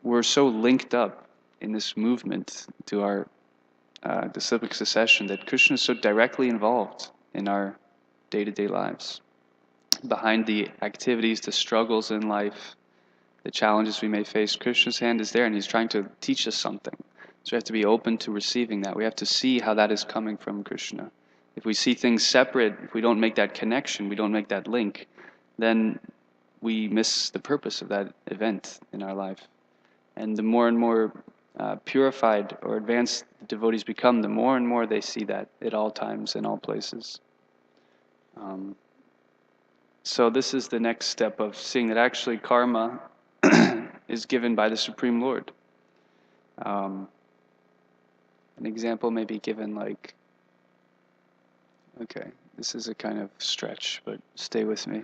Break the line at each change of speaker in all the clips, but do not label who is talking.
we're so linked up in this movement to our disciplic succession that Krishna is so directly involved in our day-to-day lives. Behind the activities, the struggles in life, the challenges we may face, Krishna's hand is there and he's trying to teach us something. So we have to be open to receiving that. We have to see how that is coming from Krishna. If we see things separate, if we don't make that connection, we don't make that link, then we miss the purpose of that event in our life. And the more and more purified or advanced devotees become, the more and more they see that at all times, in all places. So this is the next step of seeing that actually karma is given by the Supreme Lord. An example may be given like, okay, this is a kind of stretch, but stay with me.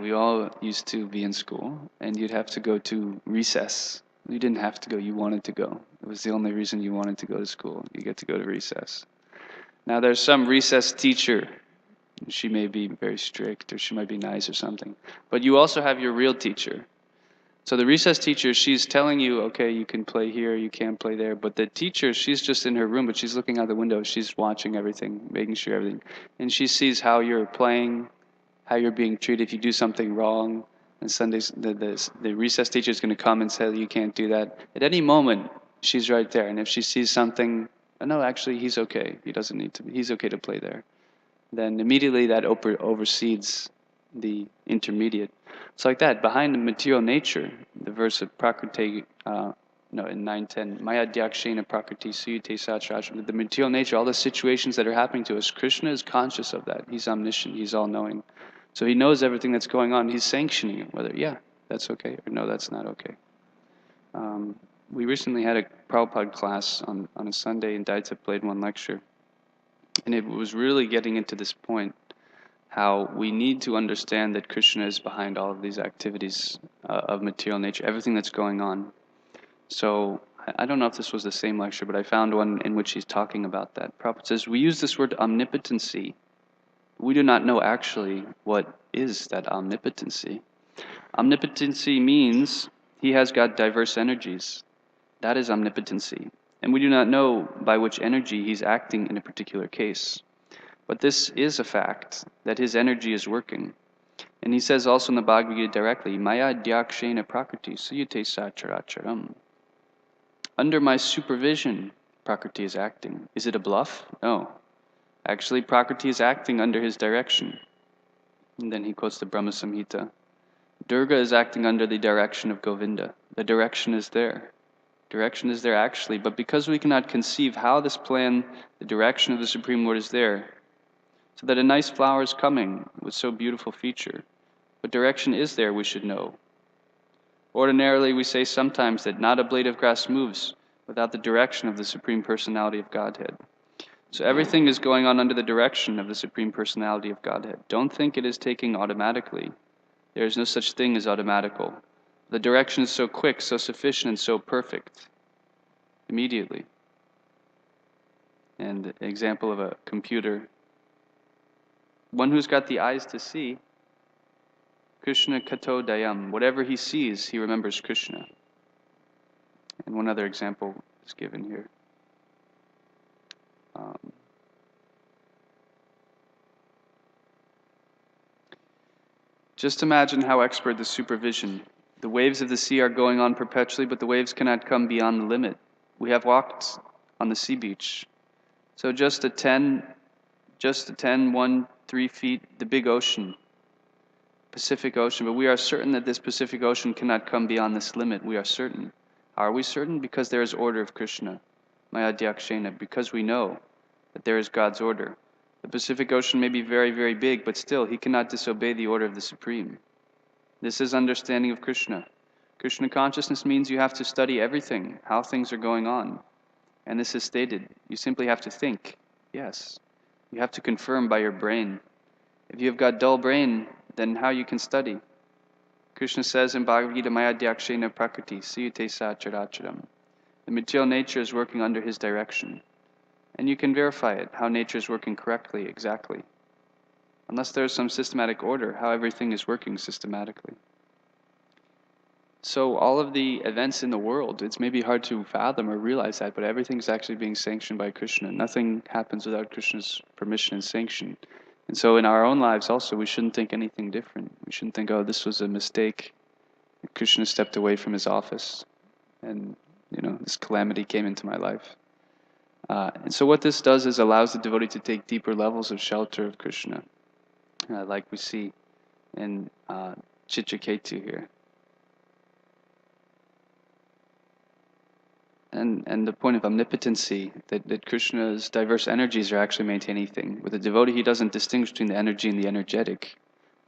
We all used to be in school, and you'd have to go to recess. You didn't have to go, you wanted to go. It was the only reason you wanted to go to school. You get to go to recess. Now there's some recess teacher. She may be very strict, or she might be nice or something. But you also have your real teacher. So the recess teacher, she's telling you, okay, you can play here, you can't play there. But the teacher, she's just in her room, but she's looking out the window. She's watching everything, making sure everything. And she sees how you're playing, how you're being treated. If you do something wrong, and Sundays, the recess teacher is going to come and say, you can't do that. At any moment, she's right there. And if she sees something, oh, no, actually, he's okay. He doesn't need to be. He's okay to play there. Then immediately that oversees the intermediate. It's like that. Behind the material nature, the verse of Prakriti, in 9:10, Maya Dyakshena Prakriti Suyute Satrashram, the material nature, all the situations that are happening to us, Krishna is conscious of that. He's omniscient, he's all-knowing. So he knows everything that's going on. He's sanctioning it, whether, yeah, that's okay, or no, that's not okay. We recently had a Prabhupada class on a Sunday, and Daita played one lecture. And it was really getting into this point, how we need to understand that Krishna is behind all of these activities of material nature, everything that's going on. So I don't know if this was the same lecture, but I found one in which he's talking about that. Prabhupada says, we use this word omnipotency. We do not know actually what is that omnipotency. Omnipotency means he has got diverse energies. That is omnipotency. And we do not know by which energy he's acting in a particular case. But this is a fact, that his energy is working. And he says also in the Bhagavad Gita directly, Maya Dyakshena Prakriti Suyate Sacharacharam. Under my supervision, Prakriti is acting. Is it a bluff? No. Actually, Prakriti is acting under his direction. And then he quotes the Brahma Samhita. Durga is acting under the direction of Govinda. The direction is there. Direction is there actually, but because we cannot conceive how this plan, the direction of the Supreme Lord is there, so that a nice flower is coming with so beautiful feature, but direction is there, we should know. Ordinarily, we say sometimes that not a blade of grass moves without the direction of the Supreme Personality of Godhead. So everything is going on under the direction of the Supreme Personality of Godhead. Don't think it is taking automatically. There is no such thing as automatical. The direction is so quick, so sufficient, and so perfect. Immediately. And an example of a computer. One who's got the eyes to see, Krishna Kato Dayam. Whatever he sees, he remembers Krishna. And one other example is given here. Just imagine how expert the supervision. The waves of the sea are going on perpetually, but the waves cannot come beyond the limit. We have walked on the sea beach. So just a 3 feet, the big ocean, Pacific Ocean, but we are certain that this Pacific Ocean cannot come beyond this limit. We are certain. Are we certain? Because there is order of Krishna, Maya Dyakshena, because we know that there is God's order. The Pacific Ocean may be very, very big, but still, he cannot disobey the order of the Supreme. This is understanding of Krishna. Krishna consciousness means you have to study everything, how things are going on. And this is stated. You simply have to think. Yes. You have to confirm by your brain. If you have got dull brain, then how you can study? Krishna says in Bhagavad Gita, Maya Dyakshena Prakriti Suyate Sacharacharam. The material nature is working under his direction. And you can verify it, how nature is working correctly, exactly. Unless there is some systematic order, how everything is working systematically. So all of the events in the world, it's maybe hard to fathom or realize that, but everything's actually being sanctioned by Krishna. Nothing happens without Krishna's permission and sanction. And so in our own lives also, we shouldn't think anything different. We shouldn't think, oh, this was a mistake. Krishna stepped away from his office, and this calamity came into my life. And so what this does is allows the devotee to take deeper levels of shelter of Krishna, like we see in Chitraketu here. And the point of omnipotency, that Krishna's diverse energies are actually maintaining anything. With a devotee, he doesn't distinguish between the energy and the energetic.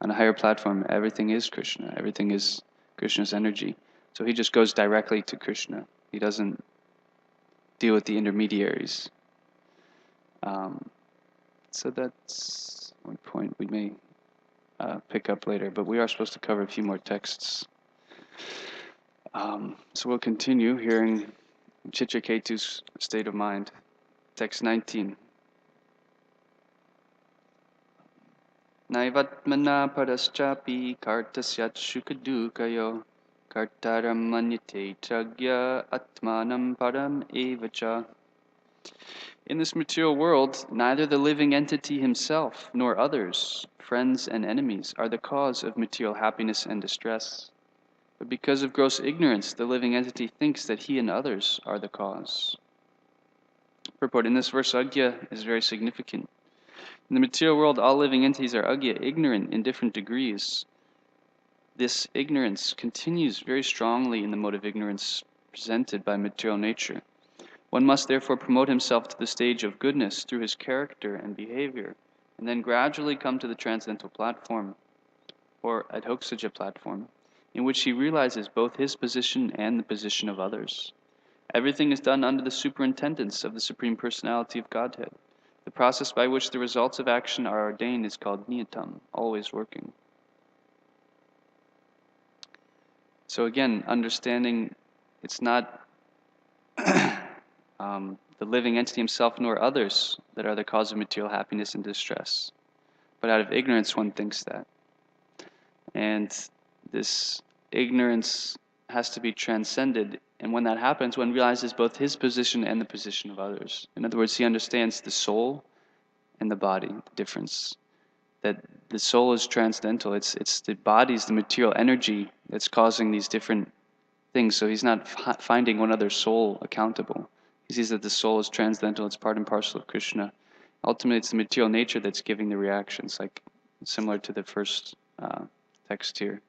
On a higher platform, everything is Krishna. Everything is Krishna's energy. So he just goes directly to Krishna. He doesn't deal with the intermediaries. So that's one point we may pick up later, but we are supposed to cover a few more texts. So we'll continue hearing Chitraketu's state of mind. Text 19. Naivatmana paraschapi kartasyat shukadukayo kartaram manyate tragya atmanam param evacha. In this material world, neither the living entity himself nor others, friends and enemies, are the cause of material happiness and distress. But because of gross ignorance, the living entity thinks that he and others are the cause. Purport: in this verse, Agya is very significant. In the material world, all living entities are Agya, ignorant in different degrees. This ignorance continues very strongly in the mode of ignorance presented by material nature. One must therefore promote himself to the stage of goodness through his character and behavior, and then gradually come to the transcendental platform, or Adhoksaja platform, in which he realizes both his position and the position of others. Everything is done under the superintendence of the Supreme Personality of Godhead. The process by which the results of action are ordained is called niyatam, always working. So again, understanding it's not the living entity himself nor others that are the cause of material happiness and distress. But out of ignorance, one thinks that. And this ignorance has to be transcended. And when that happens, one realizes both his position and the position of others. In other words, he understands the soul and the body, the difference. That the soul is transcendental. It's the body's the material energy that's causing these different things. So he's not finding one other soul accountable. He sees that the soul is transcendental. It's part and parcel of Krishna. Ultimately, it's the material nature that's giving the reactions, like similar to the first text here.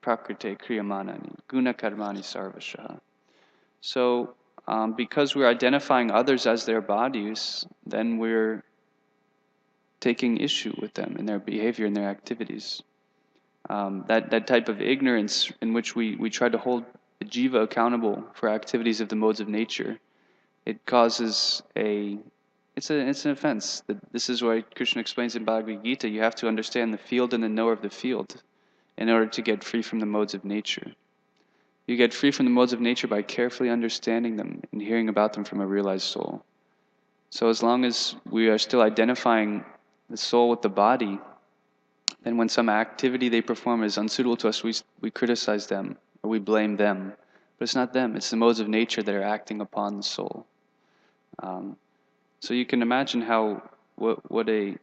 Prakrite kriyamanani guna karmani sarvashaha. So, because we're identifying others as their bodies, then we're taking issue with them in their behavior and their activities. That type of ignorance in which we try to hold the jiva accountable for activities of the modes of nature, it causes it's an offense. This is why Krishna explains in Bhagavad Gita, you have to understand the field and the knower of the field in order to get free from the modes of nature. You get free from the modes of nature by carefully understanding them and hearing about them from a realized soul. So as long as we are still identifying the soul with the body, then when some activity they perform is unsuitable to us, we criticize them or we blame them. But it's not them, it's the modes of nature that are acting upon the soul. So you can imagine what a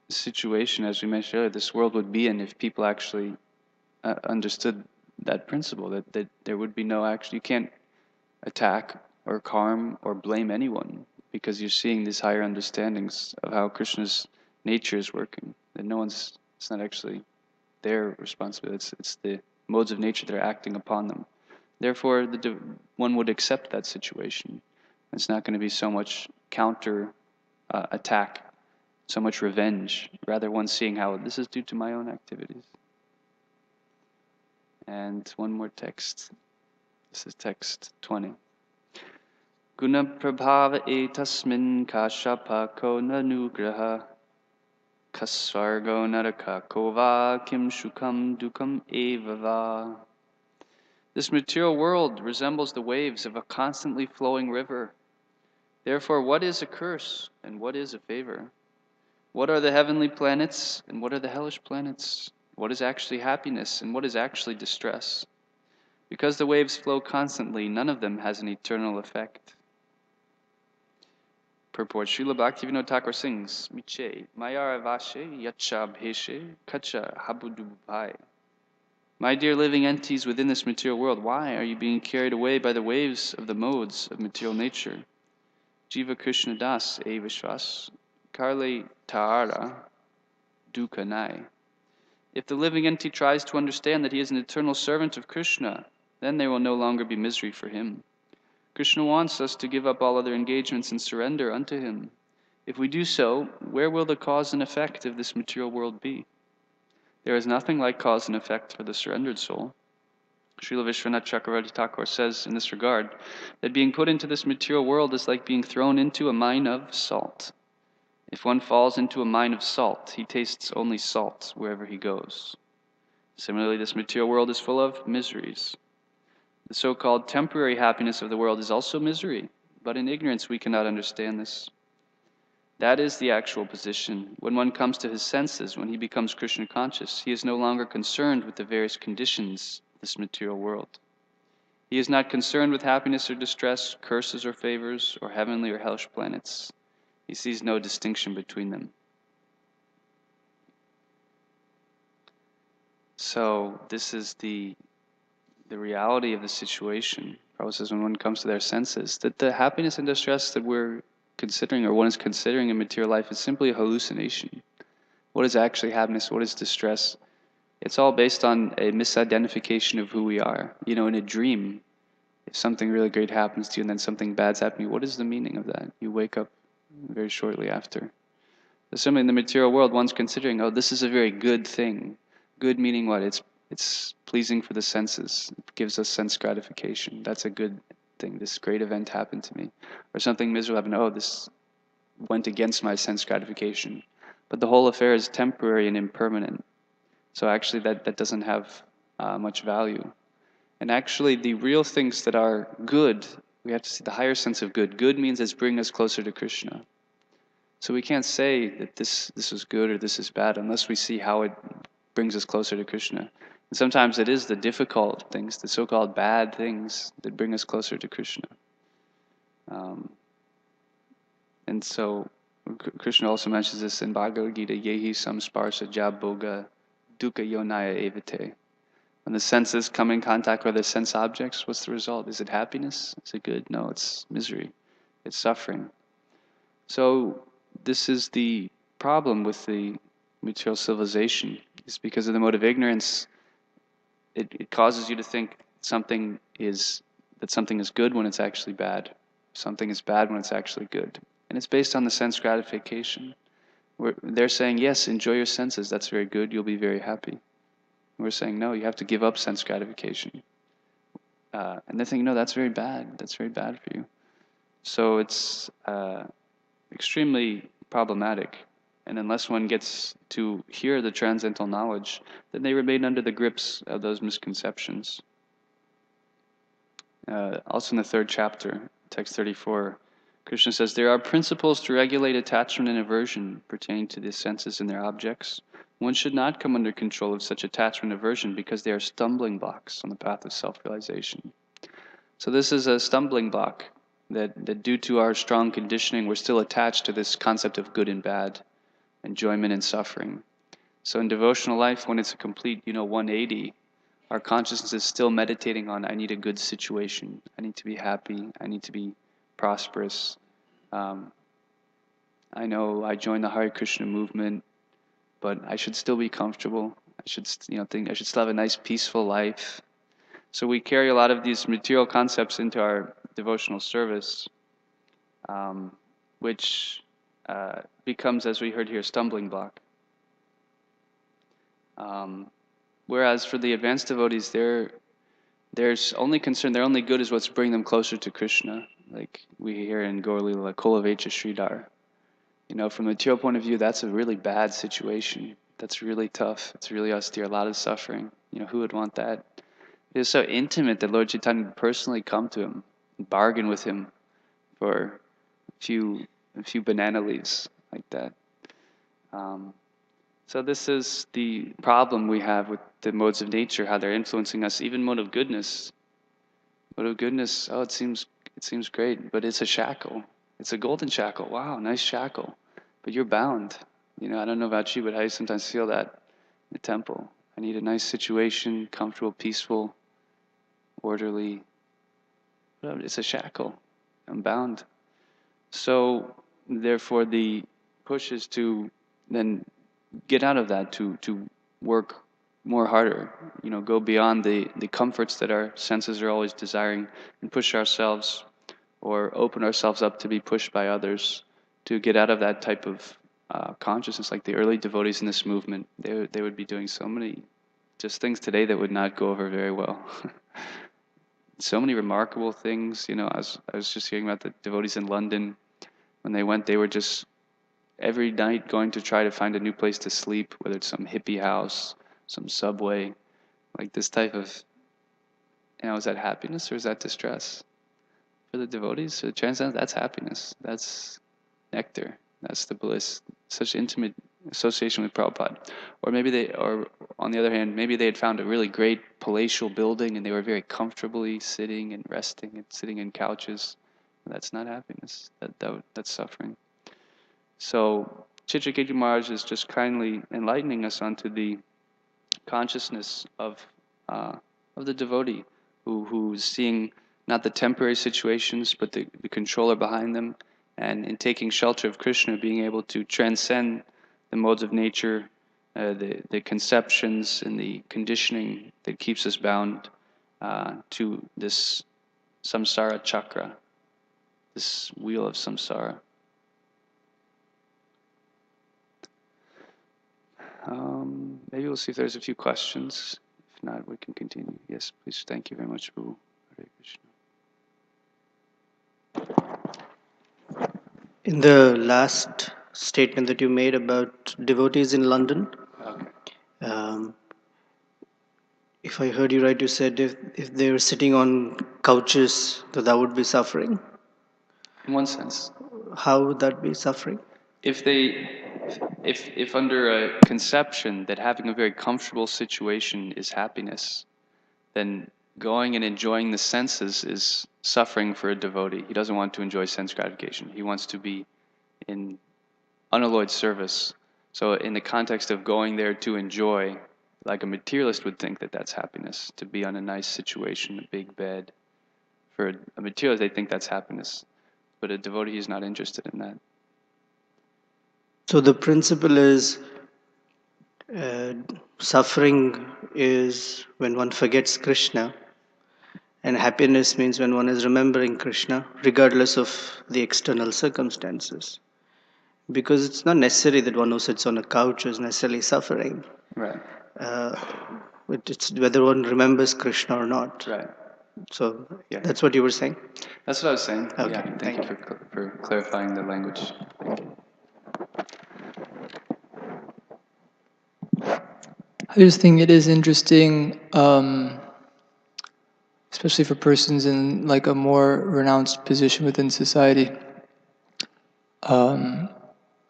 situation, as we mentioned earlier, this world would be in if people actually understood that principle, that there would be no action. You can't attack or harm or blame anyone because you're seeing these higher understandings of how Krishna's nature is working. That it's not actually their responsibility, it's the modes of nature that are acting upon them. Therefore, one would accept that situation. It's not going to be so much counter attack, so much revenge, rather one seeing how this is due to my own activities. And one more text. This is text 20. Guna prabhava etasmin kashapa ko nanugraha kasvargo naraka kova kim shukam dukam evava. This material world resembles the waves of a constantly flowing river. Therefore, what is a curse and what is a favor? What are the heavenly planets and what are the hellish planets? What is actually happiness and what is actually distress? Because the waves flow constantly, none of them has an eternal effect. Purport. Srila Bhaktivinoda Thakur sings, Miche, Mayara Vashe, Yacha Bheshe, Kacha Habudubhai. My dear living entities within this material world, why are you being carried away by the waves of the modes of material nature? Jiva Krishna Das E Vishwas, Karle Taara, Dukkha Nai. If the living entity tries to understand that he is an eternal servant of Krishna, then there will no longer be misery for him. Krishna wants us to give up all other engagements and surrender unto him. If we do so, where will the cause and effect of this material world be? There is nothing like cause and effect for the surrendered soul. Srila Vishwanath Chakravarti Thakur says in this regard that being put into this material world is like being thrown into a mine of salt. If one falls into a mine of salt, he tastes only salt wherever he goes. Similarly, this material world is full of miseries. The so-called temporary happiness of the world is also misery, but in ignorance we cannot understand this. That is the actual position. When one comes to his senses, when he becomes Krishna conscious, he is no longer concerned with the various conditions of this material world. He is not concerned with happiness or distress, curses or favors, or heavenly or hellish planets. He sees no distinction between them. So this is the reality of the situation. Prabhu says when one comes to their senses, that the happiness and distress that we're considering, or one is considering in material life, is simply a hallucination. What is actually happiness? What is distress? It's all based on a misidentification of who we are. In a dream, if something really great happens to you and then something bad's happening, what is the meaning of that? You wake up very shortly after. So similarly, in the material world, one's considering, oh, this is a very good thing. Good meaning what? It's pleasing for the senses. It gives us sense gratification. That's a good thing. This great event happened to me. Or something miserable happened. Oh, this went against my sense gratification. But the whole affair is temporary and impermanent. So actually that doesn't have much value. And actually the real things that are good, we have to see the higher sense of good. Good means it's bringing us closer to Krishna. So we can't say that this is good or this is bad unless we see how it brings us closer to Krishna. And sometimes it is the difficult things, the so-called bad things, that bring us closer to Krishna. And so Krishna also mentions this in Bhagavad Gita, Yehi samsparsa jabboga dukkha yonaya evate. When the senses come in contact with the sense objects, what's the result? Is it happiness? Is it good? No, it's misery. It's suffering. So this is the problem with the material civilization. It's because of the mode of ignorance. It causes you to think something is good when it's actually bad. Something is bad when it's actually good. And it's based on the sense gratification. They're saying, yes, enjoy your senses. That's very good. You'll be very happy. We're saying, no, you have to give up sense gratification. And they're thinking, no, that's very bad. That's very bad for you. So it's extremely problematic. And unless one gets to hear the transcendental knowledge, then they remain under the grips of those misconceptions. Also in the 3rd chapter, text 34, Krishna says, there are principles to regulate attachment and aversion pertaining to the senses and their objects. One should not come under control of such attachment and aversion because they are stumbling blocks on the path of self-realization. So this is a stumbling block that due to our strong conditioning, we're still attached to this concept of good and bad, enjoyment and suffering. So in devotional life, when it's a complete, 180, our consciousness is still meditating on, I need a good situation. I need to be happy. I need to be prosperous. I know I joined the Hare Krishna movement, but I should still be comfortable. I should, think I should still have a nice, peaceful life. So we carry a lot of these material concepts into our devotional service, which becomes, as we heard here, a stumbling block. Whereas for the advanced devotees, their only concern, their only good is what's bringing them closer to Krishna. Like we hear in Gaur Lila, Kolavecha Sridhar. From the material point of view, that's a really bad situation. That's really tough. It's really austere, a lot of suffering. Who would want that? It is so intimate that Lord Chaitanya would personally come to him and bargain with him for a few banana leaves like that. So this is the problem we have with the modes of nature, how they're influencing us. Even mode of goodness. Mode of goodness, oh, it seems great, but it's a shackle. It's a golden shackle. Wow, nice shackle. But you're bound. I don't know about you, but I sometimes feel that in the temple. I need a nice situation, comfortable, peaceful, orderly. But it's a shackle. I'm bound. So therefore the push is to then get out of that, to work more harder, go beyond the comforts that our senses are always desiring, and push ourselves or open ourselves up to be pushed by others, to get out of that type of consciousness. Like the early devotees in this movement, they would be doing so many just things today that would not go over very well. So many remarkable things. I was just hearing about the devotees in London. When they went, they were just every night going to try to find a new place to sleep, whether it's some hippie house, some subway, like this type of, is that happiness or is that distress? For the devotees, for the transcendent, that's happiness. That's nectar. That's the bliss. Such intimate association with Prabhupada. Or on the other hand, maybe they had found a really great palatial building and they were very comfortably sitting and resting and sitting in couches. That's not happiness. That's suffering. So Chitraketu Maharaj is just kindly enlightening us onto the consciousness of the devotee who's seeing not the temporary situations but the controller behind them, and in taking shelter of Krishna, being able to transcend the modes of nature, the conceptions and the conditioning that keeps us bound to this samsara chakra, this wheel of samsara. Maybe we'll see if there's a few questions. If not, we can continue. Yes, please. Thank you very much, Prabhu. Hare Krishna.
In the last statement that you made about devotees in London,
Okay.
If I heard you right, you said if they were sitting on couches, that would be suffering.
In one sense.
How would that be suffering?
If under a conception that having a very comfortable situation is happiness, then going and enjoying the senses is suffering for a devotee. He doesn't want to enjoy sense gratification. He wants to be in unalloyed service. So in the context of going there to enjoy, like a materialist would think that that's happiness, to be on a nice situation, a big bed. For a materialist, they think that's happiness. But a devotee is not interested in that.
So the principle is suffering is when one forgets Krishna, and happiness means when one is remembering Krishna, regardless of the external circumstances. Because it's not necessary that one who sits on a couch is necessarily suffering.
Right.
It's whether one remembers Krishna or not.
Right.
So
yeah.
That's what you were saying?
That's what I was saying.
Okay,
Yeah. Thank you for clarifying the language. Thank you.
I just think it is interesting, especially for persons in like a more renounced position within society.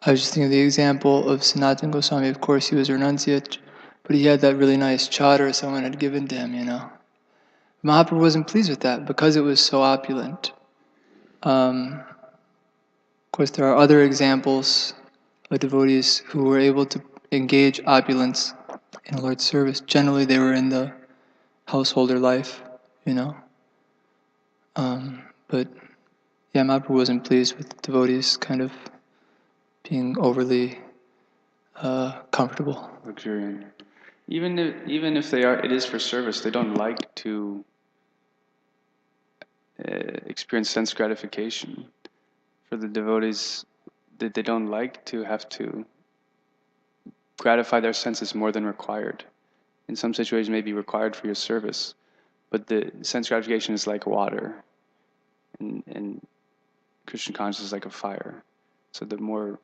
I was just thinking of the example of Sanatana Goswami. Of course, he was a renunciate, but he had that really nice chadar someone had given to him, Mahaprabhu wasn't pleased with that because it was so opulent. Of course, there are other examples of devotees who were able to engage opulence in the Lord's service. Generally, they were in the householder life, But yeah, Mahaprabhu wasn't pleased with devotees kind of being overly comfortable.
Luxuriant. Even if they are, it is for service. They don't like to experience sense gratification. For the devotees, they don't like to have to gratify their senses more than required. In some situations, may be required for your service, but the sense gratification is like water, and Krishna consciousness is like a fire. So the more,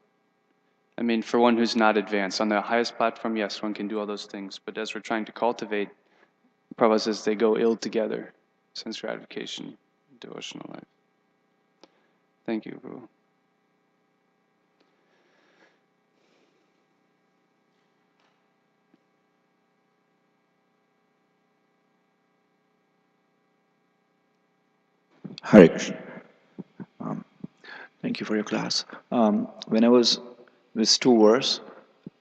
for one who's not advanced, on the highest platform, yes, one can do all those things, but as we're trying to cultivate, Prabhupada says they go ill together, sense gratification, devotional life. Thank you, Prabhu.
Hare Krishna. Thank you for your class. When I was with two verse,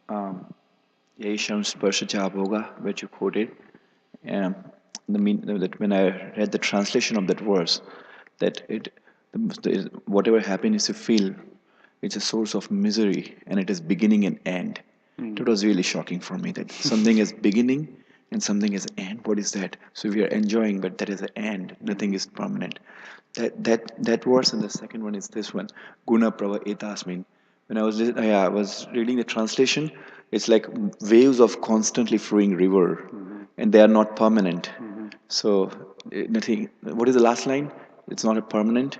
Yaisham Sparsha Bhoga, which you quoted, um, that when I read the translation of that verse, that whatever happiness you feel, it's a source of misery and it is beginning and end. It was really shocking for me that something is beginning and something is end. What is that? So we are enjoying, but that is an end. Nothing is permanent. That verse and the second one is this one. Guna prava etasmin. When I was reading the translation, it's like waves of constantly flowing river, and they are not permanent. So nothing. What is the last line? It's not a permanent.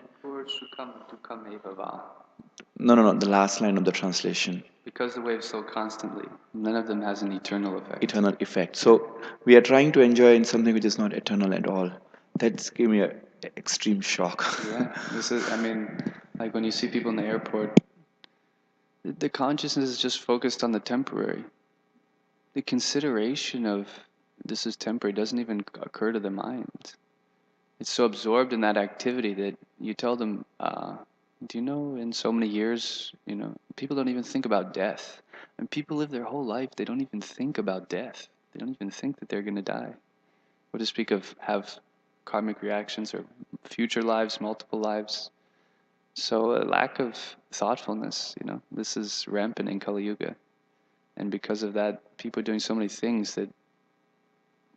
No. The last line of the translation.
Because the waves flow constantly, none of them has an eternal effect.
Eternal effect. So we are trying to enjoy in something which is not eternal at all. That's gave me an extreme shock.
Yeah, this is. I mean, like when you see people in the airport, the consciousness is just focused on the temporary. The consideration of this is temporary doesn't even occur to the mind. It's so absorbed in that activity that you tell them, do you know, in so many years, people don't even think about death. And people live their whole life, they don't even think about death. They don't even think that they're going to die. Or to speak of have karmic reactions or future lives, multiple lives. So a lack of thoughtfulness, this is rampant in Kali Yuga. And because of that, people are doing so many things that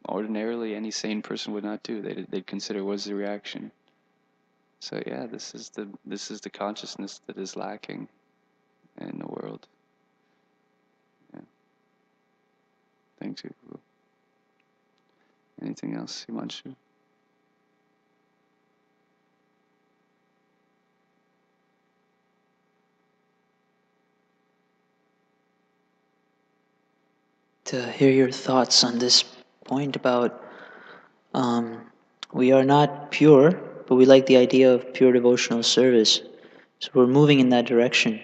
ordinarily any sane person would not do. They'd consider what's the reaction. So yeah, this is the consciousness that is lacking in the world. Yeah. Thank you. Anything else, Himanshu?
To hear your thoughts on this point about we are not pure, but we like the idea of pure devotional service. So we're moving in that direction.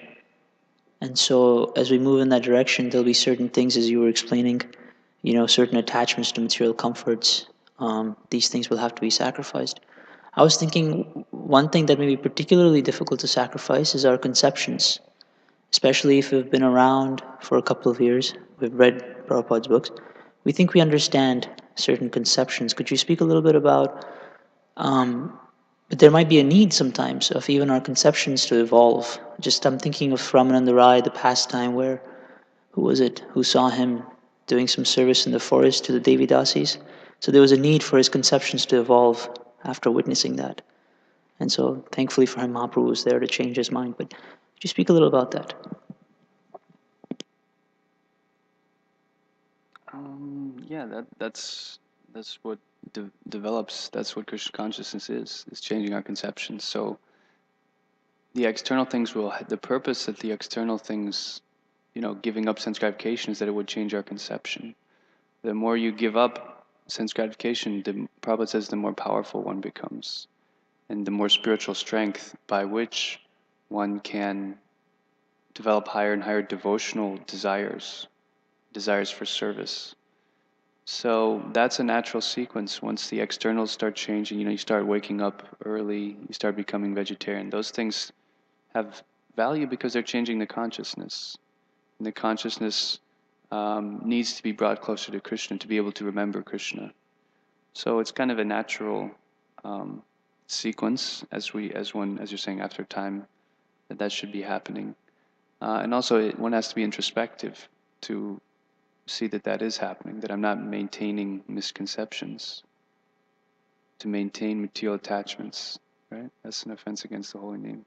And so as we move in that direction, there'll be certain things, as you were explaining, certain attachments to material comforts. These things will have to be sacrificed. I was thinking one thing that may be particularly difficult to sacrifice is our conceptions, especially if we've been around for a couple of years, we've read Prabhupada's books, we think we understand certain conceptions. Could you speak a little bit about, but there might be a need sometimes of even our conceptions to evolve. Just I'm thinking of Ramananda Rai, the pastime where, who saw him doing some service in the forest to the Devi Dasis. So there was a need for his conceptions to evolve after witnessing that. And so thankfully for him, Mahaprabhu was there to change his mind. But could you speak a little about that?
Yeah, that's what develops. That's what Krishna consciousness is changing our conceptions. So the external things the purpose that the external things, giving up sense gratification is that it would change our conception. The more you give up sense gratification, the Prabhupada says the more powerful one becomes, and the more spiritual strength by which one can develop higher and higher devotional desires for service. So that's a natural sequence. Once the externals start changing, you start waking up early, you start becoming vegetarian. Those things have value because they're changing the consciousness. And the consciousness needs to be brought closer to Krishna to be able to remember Krishna. So it's kind of a natural sequence as you're saying, after time, that should be happening. And also, one has to be introspective to see that is happening, that I'm not maintaining misconceptions. To maintain material attachments, right? That's an offense against the holy name.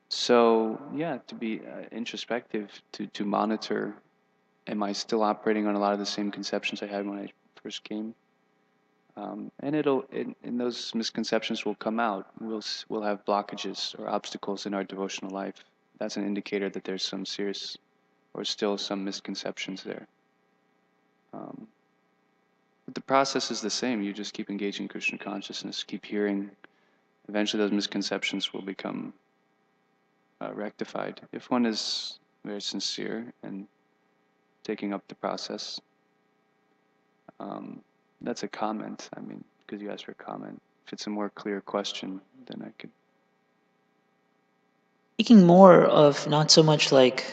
So, yeah, to be introspective, to monitor, am I still operating on a lot of the same conceptions I had when I first came? And and those misconceptions will come out. We'll have blockages or obstacles in our devotional life. That's an indicator that there's some serious or still some misconceptions there. But the process is the same. You just keep engaging Krishna consciousness, keep hearing. Eventually those misconceptions will become rectified. If one is very sincere and taking up the process. That's a comment, because you asked for a comment. If it's a more clear question, then I could.
Speaking more of not so much like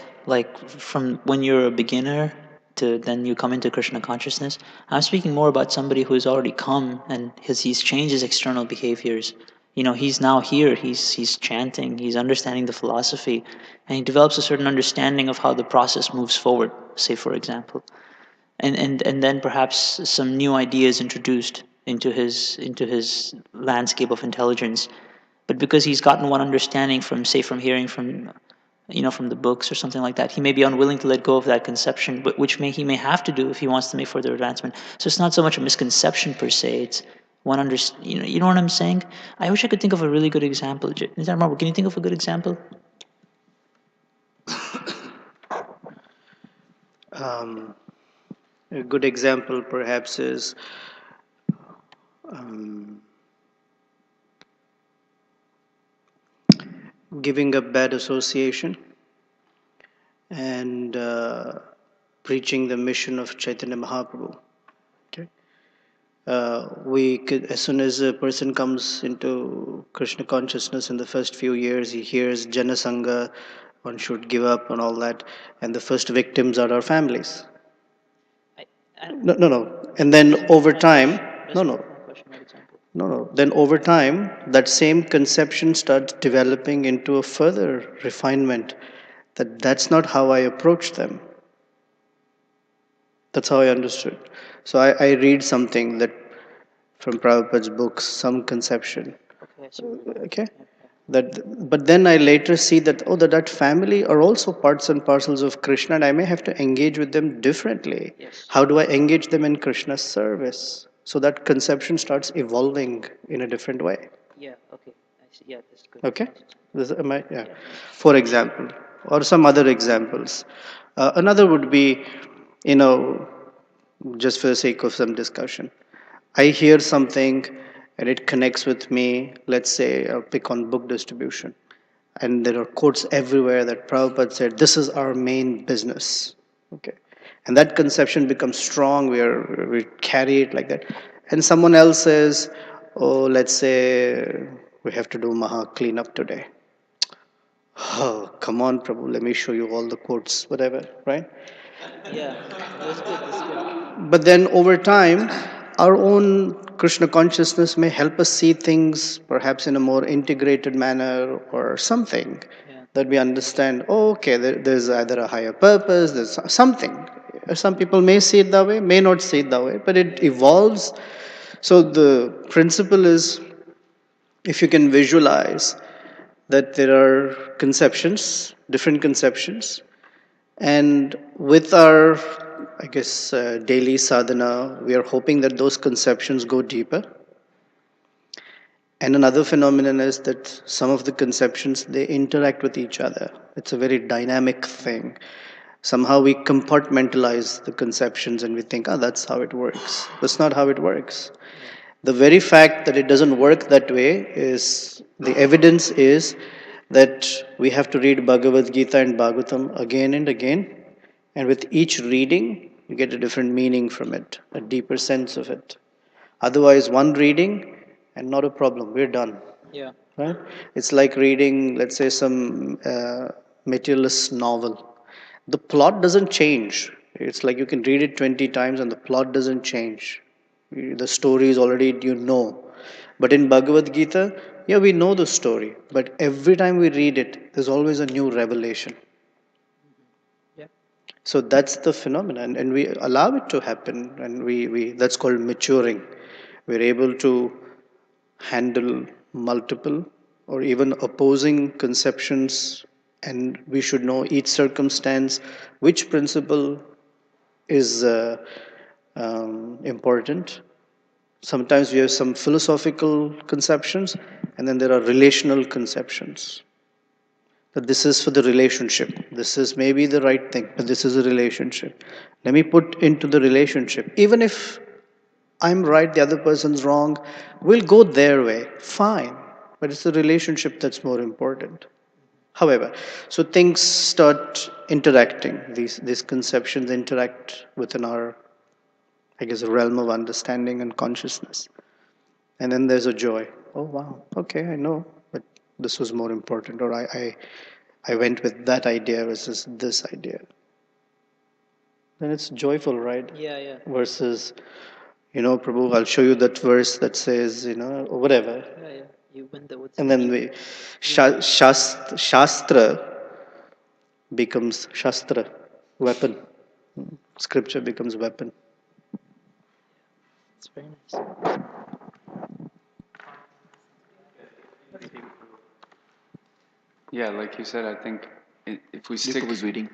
from when you're a beginner to then you come into Krishna consciousness. I'm speaking more about somebody who has already come and he's changed his external behaviors. You know, he's now here. He's chanting. He's understanding the philosophy, and he develops a certain understanding of how the process moves forward. Say, for example, and then perhaps some new ideas introduced into his landscape of intelligence. But because he's gotten one understanding from, say, from hearing from the books or something like that, he may be unwilling to let go of that conception, but which he may have to do if he wants to make further advancement. So it's not so much a misconception per se. It's one you know what I'm saying? I wish I could think of a really good example. Can you think of a good example?
A good example perhaps is giving up bad association and preaching the mission of Chaitanya Mahaprabhu. Okay. We could, as soon as a person comes into Krishna consciousness in the first few years, he hears Jana Sangha, one should give up and all that, and the first victims are our families. No. And then over time, no. Then over time, that same conception starts developing into a further refinement that that's not how I approach them. That's how I understood. So I read something that from Prabhupada's books, some conception. Okay? But then I later see that, that family are also parts and parcels of Krishna, and I may have to engage with them differently.
Yes.
How do I engage them in Krishna's service? So that conception starts evolving in a different way.
Yeah, okay. I see. Yeah, that's good.
Okay? For example, or some other examples. Another would be, just for the sake of some discussion. I hear something and it connects with me. Let's say I'll pick on book distribution. And there are quotes everywhere that Prabhupada said, this is our main business. Okay. And that conception becomes strong. We carry it like that. And someone else says, let's say we have to do Maha cleanup today. Oh, come on, Prabhu, let me show you all the quotes, whatever, right?
Yeah, that's good.
But then over time, our own Krishna consciousness may help us see things perhaps in a more integrated manner or something that we understand. Okay, there's either a higher purpose, there's something. Some people may see it that way, may not see it that way, but it evolves. So the principle is, if you can visualize that there are conceptions, different conceptions, and with our, daily sadhana, we are hoping that those conceptions go deeper. And another phenomenon is that some of the conceptions, they interact with each other. It's a very dynamic thing. Somehow we compartmentalize the conceptions and we think, that's how it works. That's not how it works. The very fact that it doesn't work that way is, the evidence is that we have to read Bhagavad Gita and Bhagavatam again and again. And with each reading, you get a different meaning from it, a deeper sense of it. Otherwise, one reading and not a problem, we're done.
Yeah.
Right? It's like reading, let's say, some materialist novel. The plot doesn't change. It's like you can read it 20 times and the plot doesn't change. The story is already, But in Bhagavad Gita, we know the story. But every time we read it, there's always a new revelation. So that's the phenomenon, and we allow it to happen, and we that's called maturing. We're able to handle multiple or even opposing conceptions, and we should know each circumstance, which principle is important. Sometimes we have some philosophical conceptions, and then there are relational conceptions. That this is for the relationship. This is maybe the right thing, but this is a relationship. Let me put into the relationship. Even if I'm right, the other person's wrong, we'll go their way. Fine. But it's the relationship that's more important. However, so things start interacting. These conceptions interact within our, realm of understanding and consciousness. And then there's a joy. Oh wow, okay, I know, but this was more important, or I went with that idea versus this idea. Then it's joyful, right?
Yeah.
Versus, Prabhu, I'll show you that verse that says, or whatever.
Yeah. You win the what's
And then Shastra becomes Shastra, weapon. Scripture becomes weapon.
It's very nice.
Yeah, like you said, I think if we stick,
was waiting.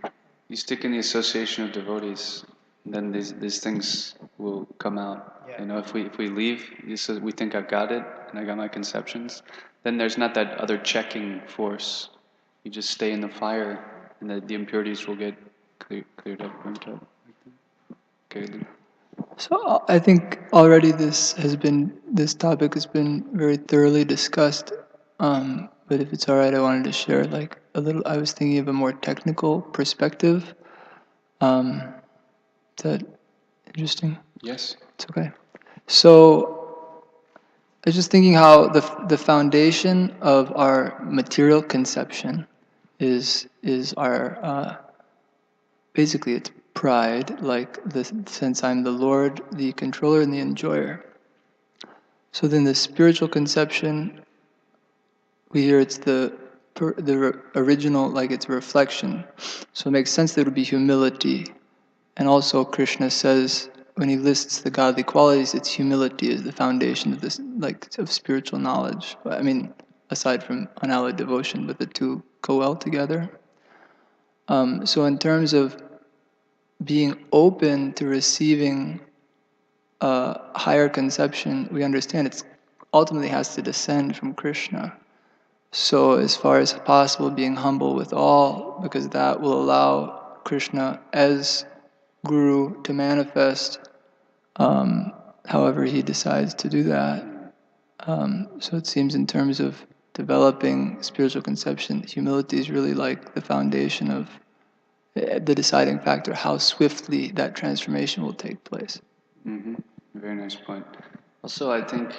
you stick in the association of devotees, then these things will come out.
Yeah.
You know, if we leave, we think I've got it and I got my conceptions, then there's not that other checking force. You just stay in the fire, and the impurities will get cleared up, burnt up. Okay.
So I think already this topic has been very thoroughly discussed. But if it's all right, I wanted to share like a little. I was thinking of a more technical perspective. Is that interesting?
Yes.
It's okay. So I was just thinking how the foundation of our material conception is our basically it's pride, like the sense I'm the Lord, the controller, and the enjoyer. So then the spiritual conception, we hear it's the original, like it's a reflection. So it makes sense that it would be humility. And also Krishna says, when he lists the godly qualities, it's humility is the foundation of this, like of spiritual knowledge. I mean, aside from unalloyed devotion, but the two go well together. So in terms of being open to receiving a higher conception, we understand it's ultimately has to descend from Krishna. So as far as possible, being humble with all, because that will allow Krishna as Guru to manifest however he decides to do that. So it seems in terms of developing spiritual conception, humility is really like the foundation of the deciding factor, how swiftly that transformation will take place.
Mm-hmm. Very nice point. Also, I think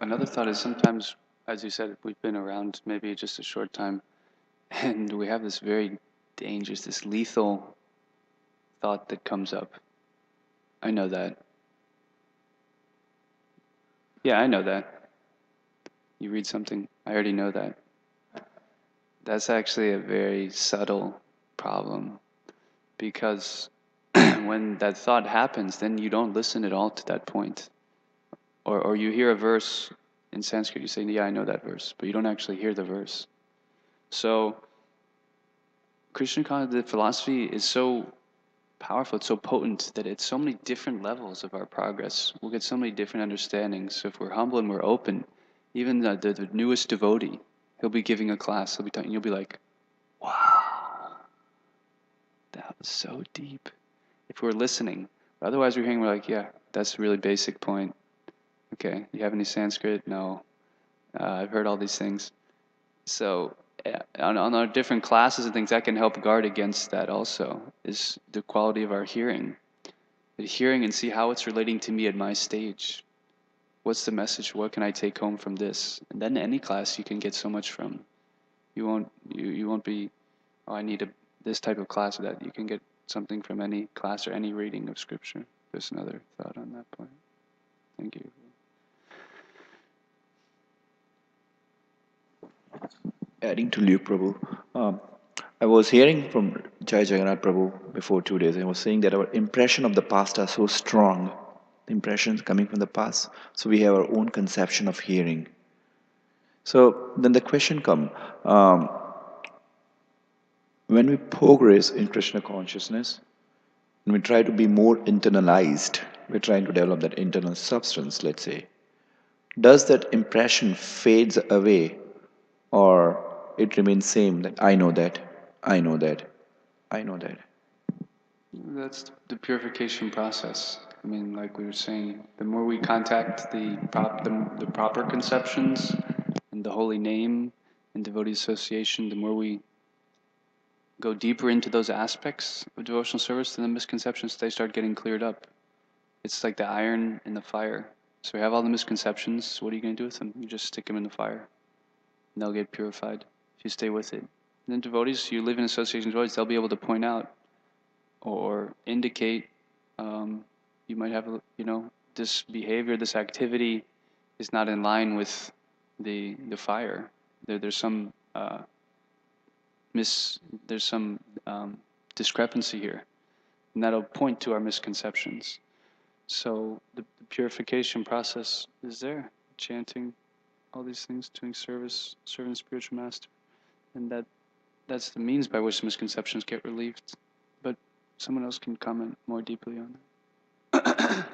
another thought is sometimes, as you said, we've been around maybe just a short time, and we have this very dangerous, this lethal thought that comes up. I know that. Yeah, I know that. You read something, I already know that. That's actually a very subtle problem, because when that thought happens, then you don't listen at all to that point. Or you hear a verse in Sanskrit, you say, yeah, I know that verse, but you don't actually hear the verse. So, Krishna consciousness, the philosophy is so powerful, it's so potent that it's so many different levels of our progress. We'll get so many different understandings. So if we're humble and we're open, even the newest devotee, he'll be giving a class, he'll be talking, you'll be like, wow, that was so deep. If we're listening. But otherwise we're hearing, we're like, yeah, that's a really basic point. Okay, you have any Sanskrit? No. I've heard all these things. So on our different classes and things, that can help guard against that also, is the quality of our hearing. The hearing and see how it's relating to me at my stage. What's the message? What can I take home from this? And then any class you can get so much from. You won't be, oh, I need this type of class or that. You can get something from any class or any reading of scripture. There's another thought on that point. Thank you.
Adding to Luke Prabhu, I was hearing from Jai Jagannath Prabhu before 2 days. I was saying that our impression of the past are so strong, the impressions coming from the past. So we have our own conception of hearing. So then the question comes, when we progress in Krishna consciousness, when we try to be more internalized, we're trying to develop that internal substance, let's say, does that impression fades away, or it remains same that I know that, I know that, I know that?
That's the purification process. I mean, like we were saying, the more we contact the proper conceptions and the holy name and devotee association, the more we go deeper into those aspects of devotional service, then the misconceptions, they start getting cleared up. It's like the iron in the fire. So we have all the misconceptions. What are you going to do with them? You just stick them in the fire, and they'll get purified if you stay with it. And then devotees, you live in association with devotees, they'll be able to point out or indicate you might have, this behavior, this activity is not in line with the fire. There's some discrepancy here, and that'll point to our misconceptions. So the purification process is there, chanting all these things, doing service, serving the spiritual master, and that's the means by which misconceptions get relieved. But someone else can comment more deeply on that.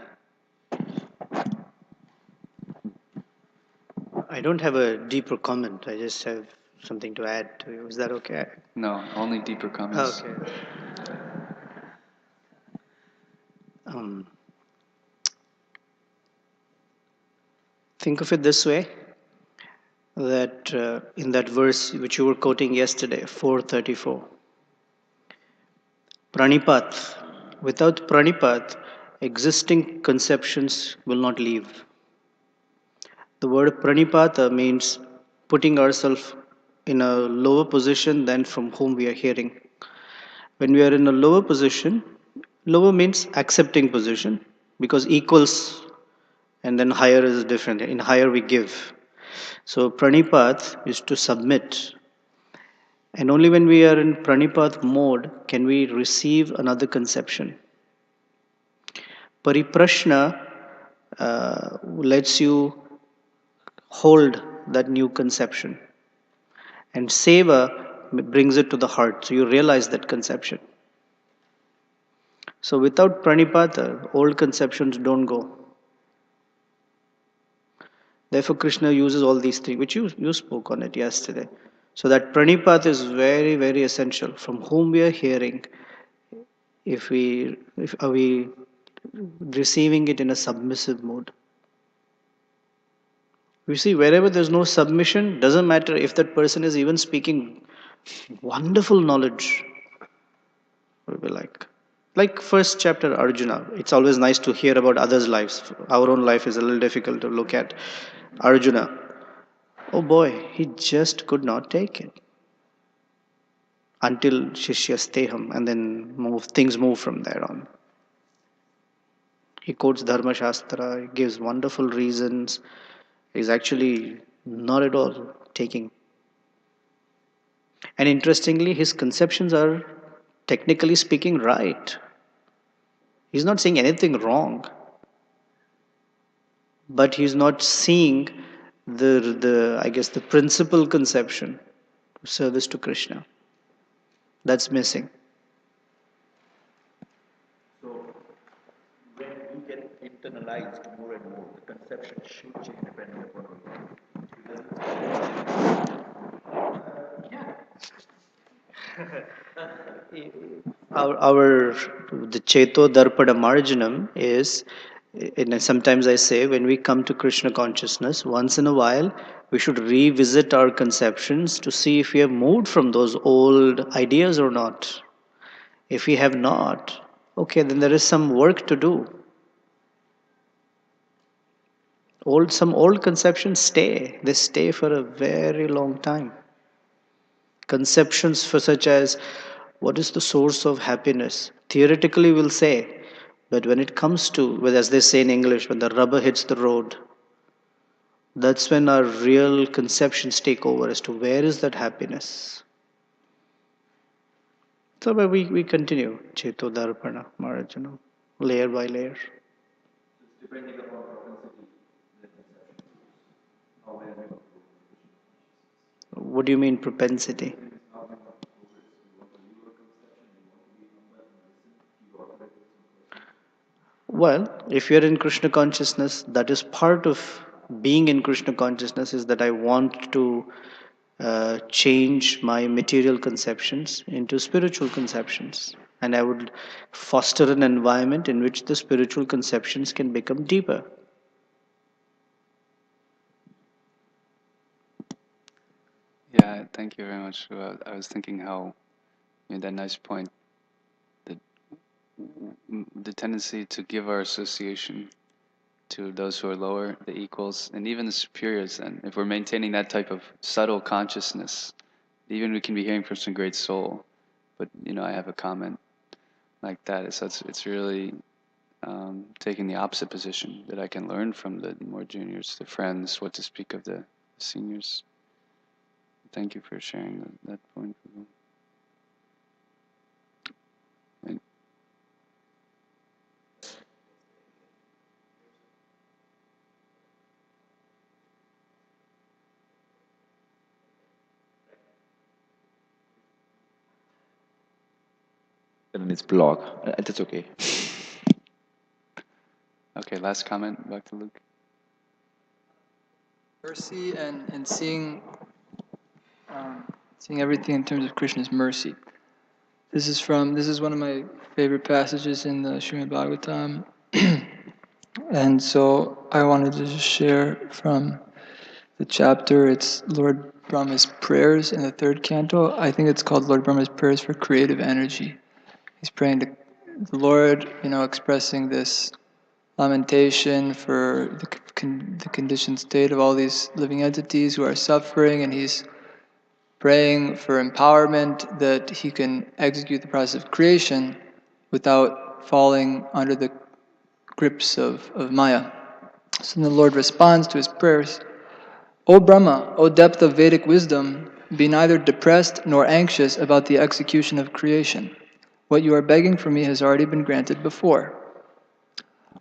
I don't have a deeper comment. I just have something to add to you. Is that okay?
No, only deeper comments.
Okay. Think of it this way, that in that verse which you were quoting yesterday, 434, Pranipat, without Pranipat, existing conceptions will not leave. The word Pranipata means putting ourselves in a lower position than from whom we are hearing. When we are in a lower position, lower means accepting position, because equals and then higher is different. In higher we give. So Pranipat is to submit. And only when we are in Pranipat mode can we receive another conception. Pariprashna lets you hold that new conception. And Seva brings it to the heart. So you realize that conception. So without Pranipata, old conceptions don't go. Therefore, Krishna uses all these three, which you spoke on it yesterday. So that Pranipat is very, very essential. From whom we are hearing, if are we receiving it in a submissive mode. You see, wherever there's no submission, doesn't matter if that person is even speaking wonderful knowledge. We'll be like first chapter Arjuna. It's always nice to hear about others' lives. Our own life is a little difficult to look at. Arjuna, oh boy, he just could not take it until Shishyasteham, and then things move from there on. He quotes Dharma Shastra, he gives wonderful reasons. He's actually not at all taking. And interestingly, his conceptions are technically speaking right. He's not saying anything wrong. But he's not seeing the principal conception of service to Krishna. That's missing.
So when we get internalized more and more, the conception should change depending upon
The Cheto Darpada Marjanam is, and sometimes I say, when we come to Krishna consciousness, once in a while, we should revisit our conceptions to see if we have moved from those old ideas or not. If we have not, okay, then there is some work to do. Some old conceptions stay. They stay for a very long time. Conceptions for such as, what is the source of happiness? Theoretically, we'll say, but when it comes to, well, as they say in English, when the rubber hits the road, that's when our real conceptions take over as to where is that happiness. So we continue, Cheto Darpana, Marajana, layer by layer.
depending upon propensity, the conception. How we are.
What do you mean propensity? Well, if you're in Krishna consciousness, that is part of being in Krishna consciousness, is that I want to change my material conceptions into spiritual conceptions. And I would foster an environment in which the spiritual conceptions can become deeper.
Yeah, thank you very much. I was thinking how you made that nice point. That the tendency to give our association to those who are lower, the equals, and even the superiors. And if we're maintaining that type of subtle consciousness, even we can be hearing from some great soul. But I have a comment like that. So it's really taking the opposite position, that I can learn from the more juniors, the friends, what to speak of the seniors. Thank you for sharing that point. And
And it's blog. That's okay.
okay, last comment, Dr. Luke.
Mercy and seeing everything in terms of Krishna's mercy. This is one of my favorite passages in the Srimad Bhagavatam. And so I wanted to just share from the chapter. It's Lord Brahma's prayers in the third canto. I think it's called Lord Brahma's prayers for creative energy. He's praying to the Lord, expressing this lamentation for the conditioned state of all these living entities who are suffering, and he's praying for empowerment that he can execute the process of creation without falling under the grips of Maya. So the Lord responds to his prayers. O Brahma, O depth of Vedic wisdom, be neither depressed nor anxious about the execution of creation. What you are begging for me has already been granted before.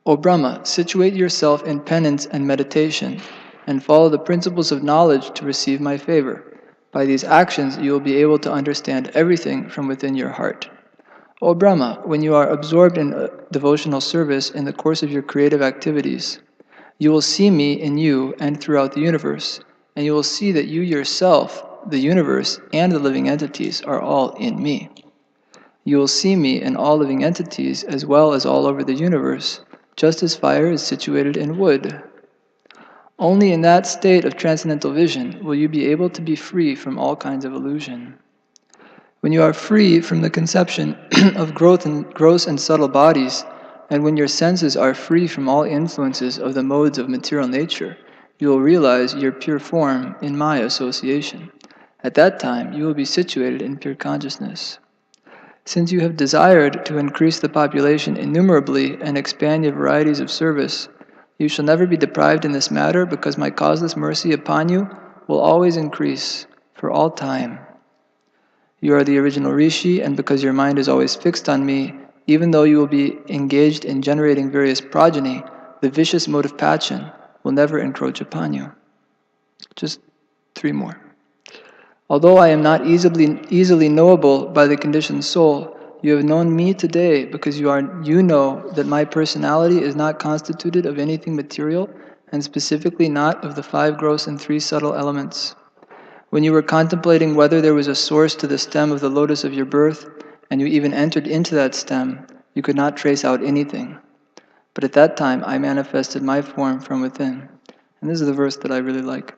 O Brahma, situate yourself in penance and meditation, and follow the principles of knowledge to receive my favor. By these actions you will be able to understand everything from within your heart. O Brahma, when you are absorbed in devotional service in the course of your creative activities, you will see me in you and throughout the universe, and you will see that you yourself, the universe, and the living entities are all in me. You will see me in all living entities as well as all over the universe, just as fire is situated in wood. Only in that state of transcendental vision will you be able to be free from all kinds of illusion. When you are free from the conception of gross and subtle bodies, and when your senses are free from all influences of the modes of material nature, you will realize your pure form in my association. At that time, you will be situated in pure consciousness. Since you have desired to increase the population innumerably and expand your varieties of service, you shall never be deprived in this matter, because my causeless mercy upon you will always increase for all time. You are the original Rishi, and because your mind is always fixed on me, even though you will be engaged in generating various progeny, the vicious mode of passion will never encroach upon you. Just 3 more. Although I am not easily knowable by the conditioned soul, you have known me today because you know that my personality is not constituted of anything material, and specifically not of the 5 gross and 3 subtle elements. When you were contemplating whether there was a source to the stem of the lotus of your birth, and you even entered into that stem, you could not trace out anything. But at that time I manifested my form from within. And this is the verse that I really like.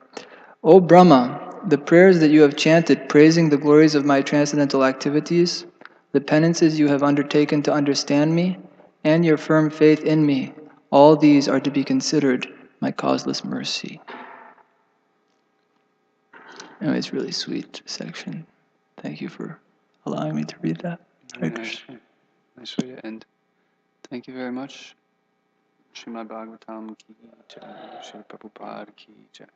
O Brahma, the prayers that you have chanted praising the glories of my transcendental activities, the penances you have undertaken to understand me, and your firm faith in me, all these are to be considered my causeless mercy. Anyway, it's a really sweet section. Thank you for allowing me to read that. Hare Krishna.
Nice way to end. Thank you very much. Srimad Bhagavatam ki jai, Srila Prabhupada ki jai.